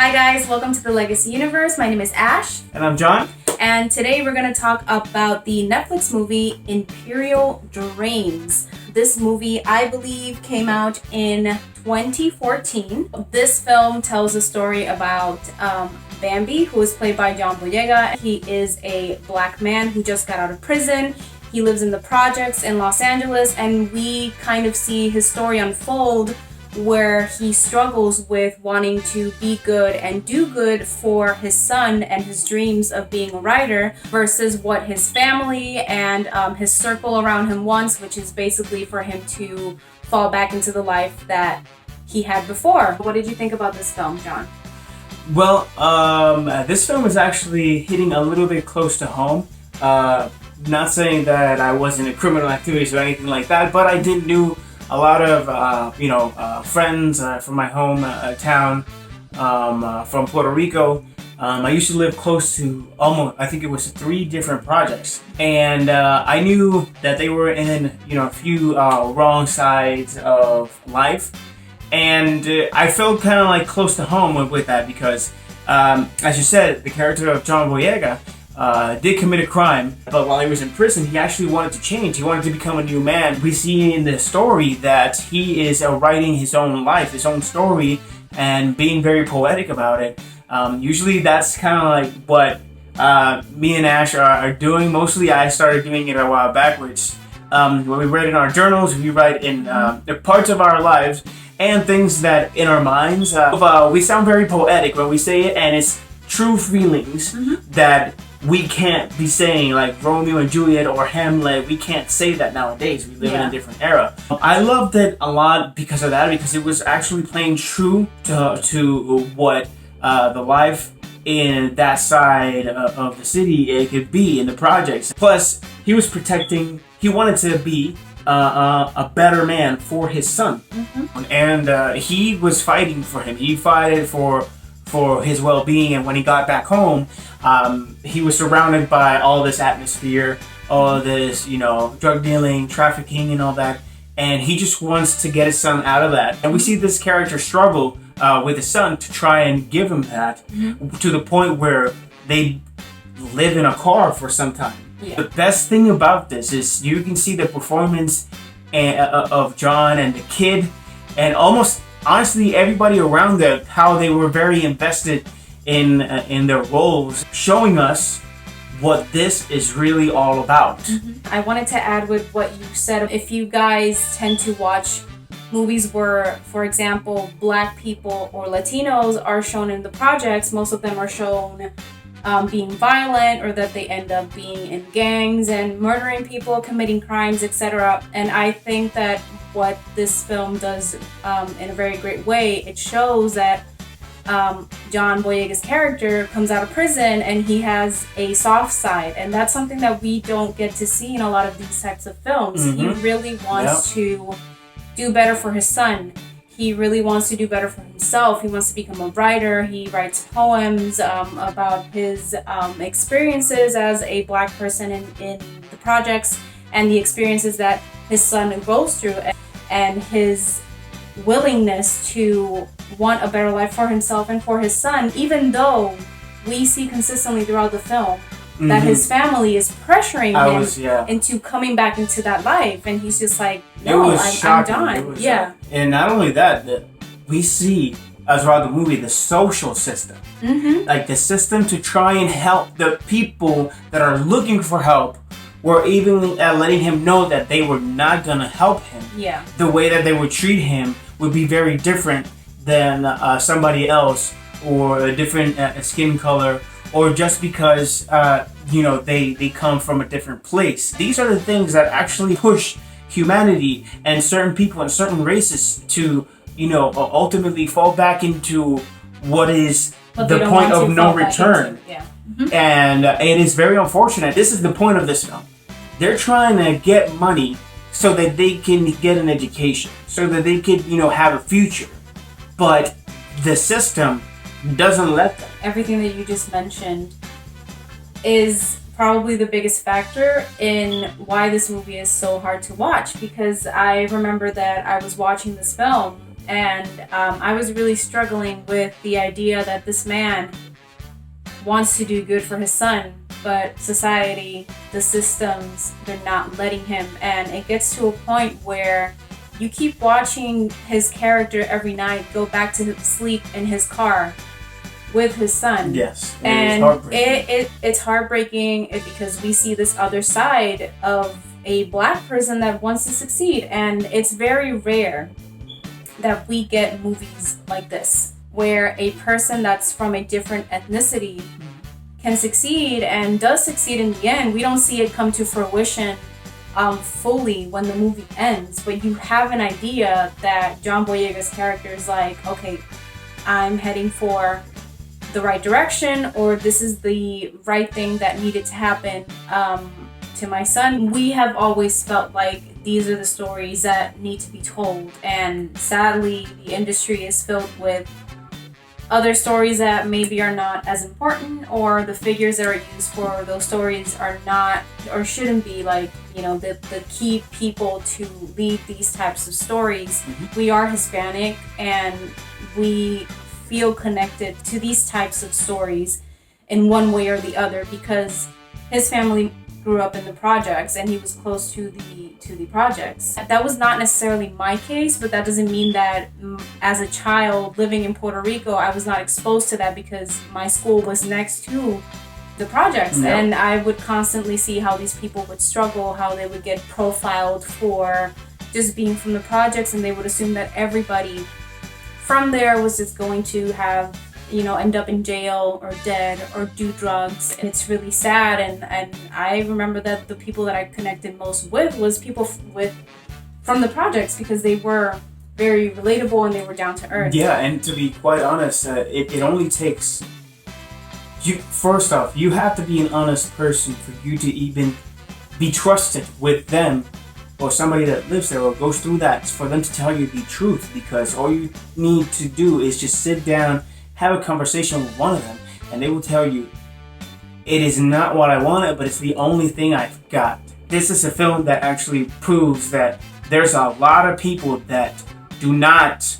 Hi guys, welcome to the Legacy Universe. My name is Ash. And I'm John. And today we're going to talk about the Netflix movie Imperial Dreams. This movie, I believe, came out in 2014. This film tells a story about Bambi, who is played by Boyega. He is a black man who just got out of prison. He lives in the projects in Los Angeles, and we kind of see his story unfold where he struggles with wanting to be good and do good for his son and his dreams of being a writer versus what his family and his circle around him wants, which is basically for him to fall back into the life that he had before. What did you think about this film, John? Well, this film is actually hitting a little bit close to home. Not saying that I wasn't in criminal activities or anything like that, but I did do a lot of, friends from my home town from Puerto Rico. I used to live close to I think it was 3 different projects. And I knew that they were in, a few wrong sides of life. And I felt kind of like close to home with that because, as you said, the character of John Boyega did commit a crime, but while he was in prison, he actually wanted to change. He wanted to become a new man. We see in the story that he is writing his own life, his own story, and being very poetic about it. Usually that's kind of like what me and Ash are doing. Mostly I started doing it a while back, which when we write in our journals, we write in the parts of our lives and things that in our minds. We sound very poetic when we say it, and it's true feelings that we can't be saying, like Romeo and Juliet or Hamlet. We can't say that nowadays. We live in a different era. I loved it a lot because of that, because it was actually playing true to what the life in that side of the city it could be in the projects. Plus, he wanted to be a better man for his son. And he was fighting for him. He fought for his well-being, and when he got back home, he was surrounded by all this atmosphere, all this, drug dealing, trafficking, and all that, and he just wants to get his son out of that. And we see this character struggle with his son to try and give him that, to the point where they live in a car for some time. The best thing about this is you can see the performance of John and the kid, and almost honestly everybody around them, how they were very invested in their roles, showing us what this is really all about. I wanted to add with what you said. If you guys tend to watch movies where, for example, Black people or Latinos are shown in the projects, most of them are shown being violent, or that they end up being in gangs and murdering people, committing crimes, etc. And I think that what this film does in a very great way, it shows that John Boyega's character comes out of prison and he has a soft side, and that's something that we don't get to see in a lot of these types of films. He really wants to do better for his son. He really wants to do better for himself. He wants to become a writer. He writes poems about his experiences as a Black person in the projects, and the experiences that his son goes through, and his willingness to want a better life for himself and for his son, even though we see consistently throughout the film that his family is pressuring him into coming back into that life, and he's just like, no, I'm done. And not only that we see throughout the movie the social system, like the system to try and help the people that are looking for help, or even letting him know that they were not gonna help him. The way that they would treat him would be very different than somebody else, or a different skin color, or just because they come from a different place. These are the things that actually push humanity and certain people and certain races to ultimately fall back into what is the point of no return. And it is very unfortunate. This is the point of this film. They're trying to get money so that they can get an education, so that they could have a future, but the system doesn't let them. Everything that you just mentioned is probably the biggest factor in why this movie is so hard to watch, because I remember that I was watching this film And I was really struggling with the idea that this man wants to do good for his son, but society, the systems, they're not letting him. And it gets to a point where you keep watching his character every night go back to sleep in his car with his son. Yes. And it's heartbreaking because we see this other side of a black person that wants to succeed. And it's very rare that we get movies like this, where a person that's from a different ethnicity can succeed and does succeed in the end. We don't see it come to fruition fully when the movie ends, but you have an idea that John Boyega's character is like, okay, I'm heading for the right direction, or this is the right thing that needed to happen to my son. We have always felt like these are the stories that need to be told, and sadly the industry is filled with other stories that maybe are not as important, or the figures that are used for those stories are not or shouldn't be like, you know, the key people to lead these types of stories. We are Hispanic and we feel connected to these types of stories in one way or the other because his family grew up in the projects and he was close to the projects. That was not necessarily my case, but that doesn't mean that as a child living in Puerto Rico I was not exposed to that because my school was next to the projects. Yeah. And I would constantly see how these people would struggle, how they would get profiled for just being from the projects, and they would assume that everybody from there was just going to have, you know, end up in jail or dead or do drugs. And it's really sad. And I remember that the people that I connected most with was people from the projects because they were very relatable and they were down to earth. Yeah, and to be quite honest, it only takes you. First off, you have to be an honest person for you to even be trusted with them, or somebody that lives there or goes through that, for them to tell you the truth. Because all you need to do is just sit down, have a conversation with one of them, and they will tell you, it is not what I wanted, but it's the only thing I've got. This is a film that actually proves that there's a lot of people that do not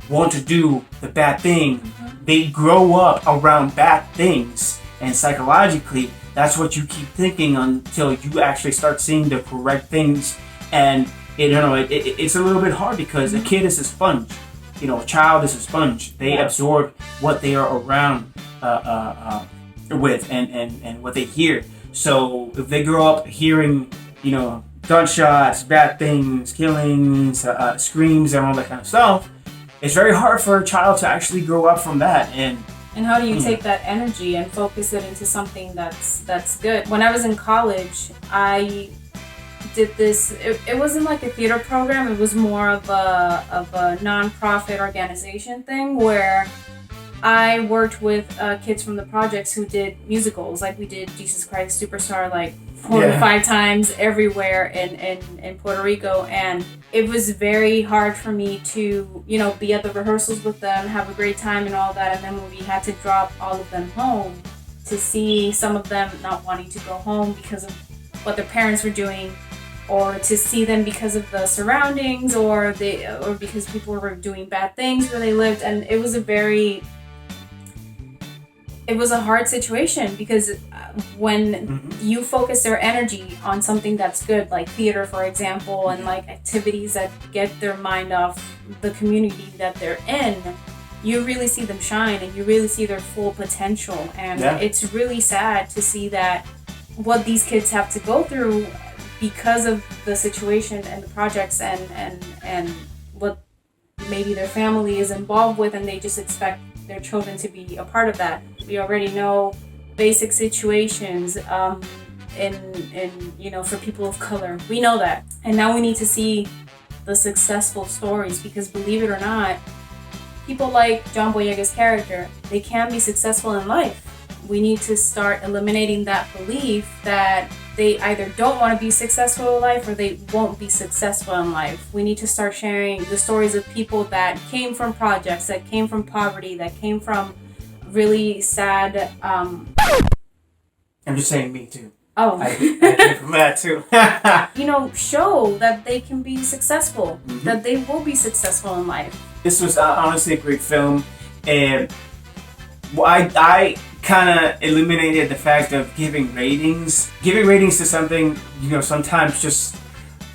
want to do the bad thing. They grow up around bad things, and psychologically, that's what you keep thinking until you actually start seeing the correct things. And it's a little bit hard because a kid is a sponge. You know, a child is a sponge. They absorb what they are around with and what they hear. So if they grow up hearing, you know, gunshots, bad things, killings, screams, and all that kind of stuff, it's very hard for a child to actually grow up from that. And how do you take that energy and focus it into something that's good? When I was in college, I did this. It wasn't like a theater program. It was more of a non-profit organization thing where I worked with kids from the projects who did musicals. Like we did Jesus Christ Superstar like 4 to 5 times everywhere in Puerto Rico, and it was very hard for me to, you know, be at the rehearsals with them, have a great time and all that, and then when we had to drop all of them home, to see some of them not wanting to go home because of what their parents were doing, or to see them because of the surroundings, or because people were doing bad things where they lived. And it was a hard situation because when you focus their energy on something that's good, like theater, for example, and like activities that get their mind off the community that they're in, you really see them shine and you really see their full potential. And it's really sad to see that what these kids have to go through because of the situation and the projects and what maybe their family is involved with, and they just expect their children to be a part of that. We already know basic situations in you know, for people of color. We know that. And now we need to see the successful stories, because believe it or not, people like John Boyega's character, they can be successful in life. We need to start eliminating that belief that they either don't want to be successful in life or they won't be successful in life. We need to start sharing the stories of people that came from projects, that came from poverty, that came from really sad... I'm just saying me too. Oh. I came from that too. You know, show that they can be successful, that they will be successful in life. This was honestly a great film, and I kind of eliminated the fact of giving ratings. Giving ratings to something, sometimes just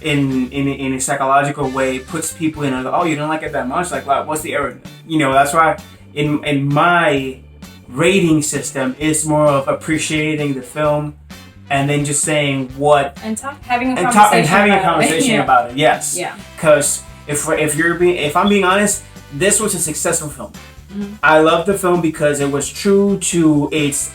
in a psychological way puts people in a, oh, you don't like it that much, like, wow, what's the error? That's why in my rating system, it's more of appreciating the film and then just saying what having a conversation about it. Yes. Yeah. Because if I'm being honest, this was a successful film. Mm-hmm. I love the film because it was true to its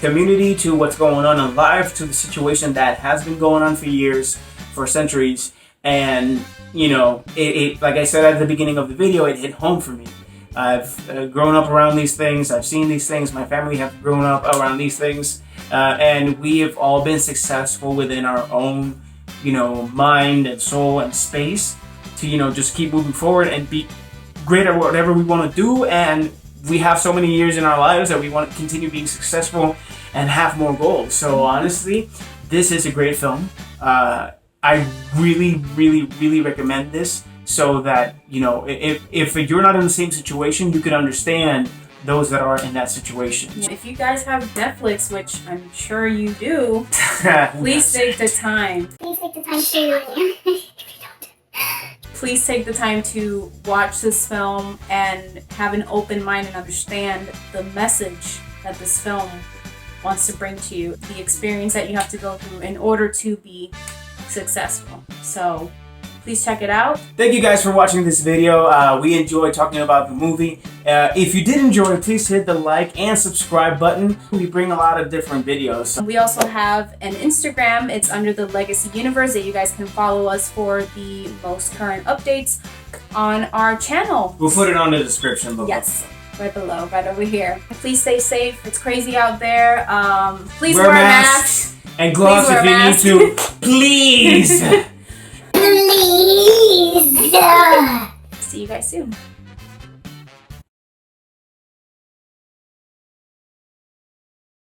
community, to what's going on in life, to the situation that has been going on for years, for centuries, and it like I said at the beginning of the video, it hit home for me. I've grown up around these things. I've seen these things. My family have grown up around these things, and we have all been successful within our own, mind and soul and space to just keep moving forward and be great at whatever we want to do. And we have so many years in our lives that we want to continue being successful and have more goals. So honestly, this is a great film. I really, really, really recommend this so that, if you're not in the same situation, you can understand those that are in that situation. If you guys have Netflix, which I'm sure you do, please take the time. Please take the time to watch this film and have an open mind and understand the message that this film wants to bring to you, the experience that you have to go through in order to be successful. So please check it out. Thank you guys for watching this video. We enjoyed talking about the movie. If you did enjoy it, please hit the like and subscribe button. We bring a lot of different videos. We also have an Instagram. It's under the Legacy Universe that you guys can follow us for the most current updates on our channel. We'll put it on the description below. Yes, right below, right over here. Please stay safe. It's crazy out there. Please wear wear a masks mask. and gloves if you need to. Please. Please. See you guys soon.